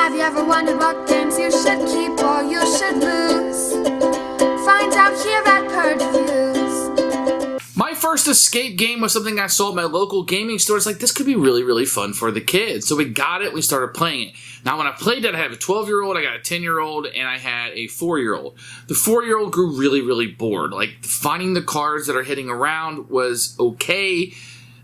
Have you ever wondered what games you should keep or you should lose? Find out here at Purge Reviews. My first escape game was something I saw at my local gaming store. It's like, this could be really, really fun for the kids. So we got it, we started playing it. Now when I played it, I had a 12-year-old, I got a 10-year-old, and I had a 4-year-old. The 4-year-old grew really, really bored. Like, finding the cards that are hitting around was okay,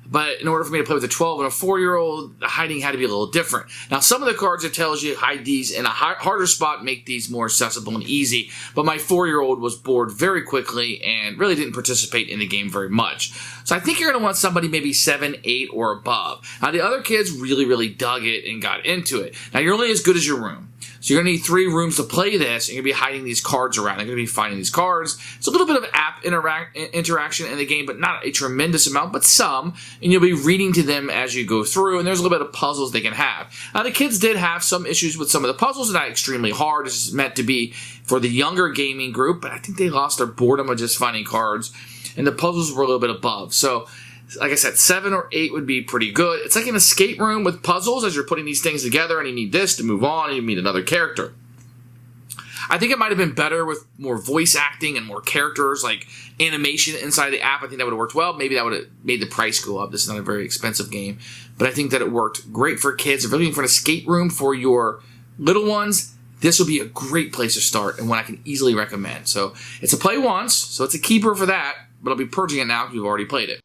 but in order for me to play with a 12 and a 4-year-old, the hiding had to be a little different. Now, some of the cards it tells you hide these in a harder spot, make these more accessible and easy, but my 4-year-old was bored very quickly and really didn't participate in the game very much. So I think you're going to want somebody maybe 7, 8, or above. Now, the other kids really, really dug it and got into it. Now, you're only as good as your room. So you're going to need 3 rooms to play this, and you're going to be hiding these cards around. You're going to be finding these cards. It's a little bit of app interaction in the game, but not a tremendous amount, but some. And you'll be reading to them as you go through, and there's a little bit of puzzles they can have. Now, the kids did have some issues with some of the puzzles. They're not extremely hard. This is meant to be for the younger gaming group, but I think they lost their boredom of just finding cards, and the puzzles were a little bit above. So, like I said, 7 or 8 would be pretty good. It's like an escape room with puzzles as you're putting these things together, and you need this to move on, and you meet another character. I think it might have been better with more voice acting and more characters, like animation inside the app. I think that would have worked well. Maybe that would have made the price go up. This is not a very expensive game, but I think that it worked great for kids. If you're looking for an escape room for your little ones, this will be a great place to start and one I can easily recommend. So it's a play once, so it's a keeper for that, but I'll be purging it now because you've already played it.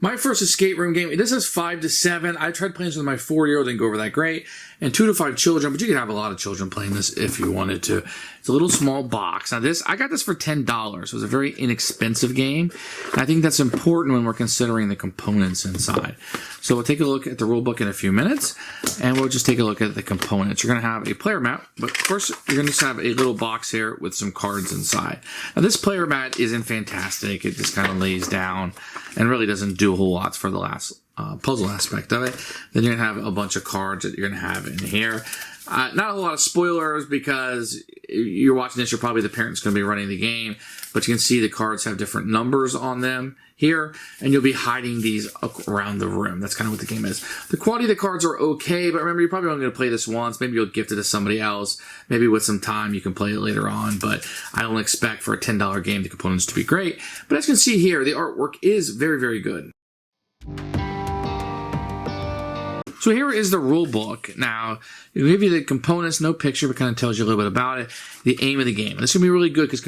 My first escape room game, this is 5 to 7. I tried playing this with my 4-year-old, didn't go over that great. And 2 to 5 children, but you can have a lot of children playing this if you wanted to. It's a little small box. Now this, I got this for $10. It was a very inexpensive game. And I think that's important when we're considering the components inside. So we'll take a look at the rule book in a few minutes, and we'll just take a look at the components. You're going to have a player mat, but first you're going to just have a little box here with some cards inside. Now this player mat isn't fantastic. It just kind of lays down and really doesn't do a whole lot for the last puzzle aspect of it. Then you're going to have a bunch of cards that you're going to have in here. Not a whole lot of spoilers because you're watching this, you're probably the parent's going to be running the game, but you can see the cards have different numbers on them here, and you'll be hiding these around the room. That's kind of what the game is. The quality of the cards are okay, but remember, you're probably only going to play this once. Maybe you'll gift it to somebody else. Maybe with some time you can play it later on, but I don't expect for a $10 game the components to be great. But as you can see here, the artwork is very, very good. So here is the rule book. Now, it'll give you the components, no picture, but kind of tells you a little bit about it, the aim of the game. And this is going to be really good because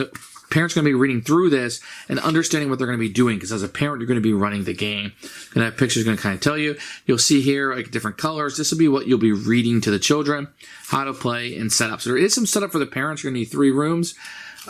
parents are going to be reading through this and understanding what they're going to be doing, because as a parent, you're going to be running the game. You're going to have pictures going to kind of tell you. You'll see here like different colors. This will be what you'll be reading to the children, how to play and set up. So there is some setup for the parents. You're going to need 3 rooms,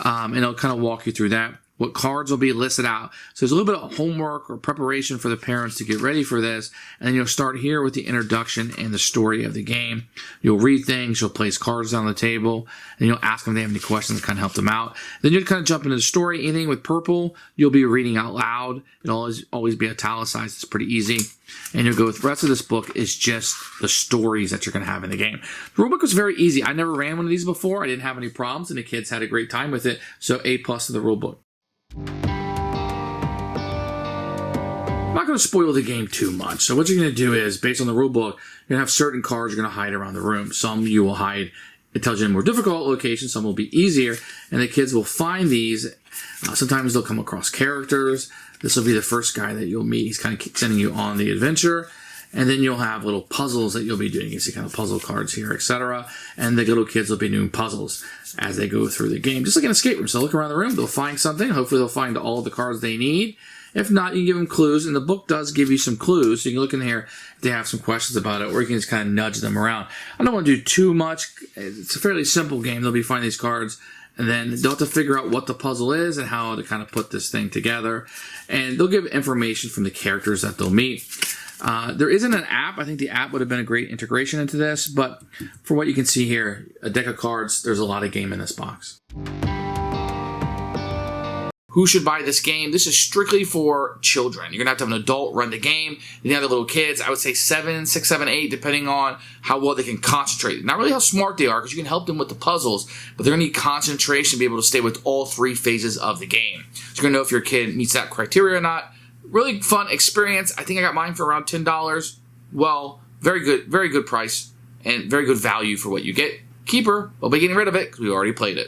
and it'll kind of walk you through that. What cards will be listed out. So there's a little bit of homework or preparation for the parents to get ready for this. And then you'll start here with the introduction and the story of the game. You'll read things, you'll place cards on the table, and you'll ask them if they have any questions to kind of help them out. Then you'll kind of jump into the story. Anything with purple, you'll be reading out loud. It'll always be italicized. It's pretty easy. And you'll go with the rest of this book is just the stories that you're going to have in the game. The rulebook was very easy. I never ran one of these before. I didn't have any problems, and the kids had a great time with it. So A+ to the rulebook. I'm not going to spoil the game too much. So what you're going to do is, based on the rule book, you're going to have certain cards you're going to hide around the room. Some you will hide, it tells you in more difficult locations. Some will be easier, and the kids will find these. Sometimes they'll come across characters. This will be the first guy that you'll meet. He's kind of sending you on the adventure. And then you'll have little puzzles that you'll be doing. You can see kind of puzzle cards here, etc. And the little kids will be doing puzzles as they go through the game. Just like an escape room. So look around the room. They'll find something. Hopefully they'll find all the cards they need. If not, you can give them clues. And the book does give you some clues. So you can look in here if they have some questions about it. Or you can just kind of nudge them around. I don't want to do too much. It's a fairly simple game. They'll be finding these cards. And then they'll have to figure out what the puzzle is and how to kind of put this thing together. And they'll give information from the characters that they'll meet. There isn't an app. I think the app would have been a great integration into this, but for what you can see here, a deck of cards, there's a lot of game in this box. Who should buy this game? This is strictly for children. You're going to have an adult run the game. The other little kids, I would say 6, 7, 8, depending on how well they can concentrate. Not really how smart they are, because you can help them with the puzzles, but they're going to need concentration to be able to stay with all 3 phases of the game. So you're going to know if your kid meets that criteria or not. Really fun experience. I think I got mine for around $10. Well very good price and very good value for what you get. Keeper, we'll be getting rid of it because we already played it.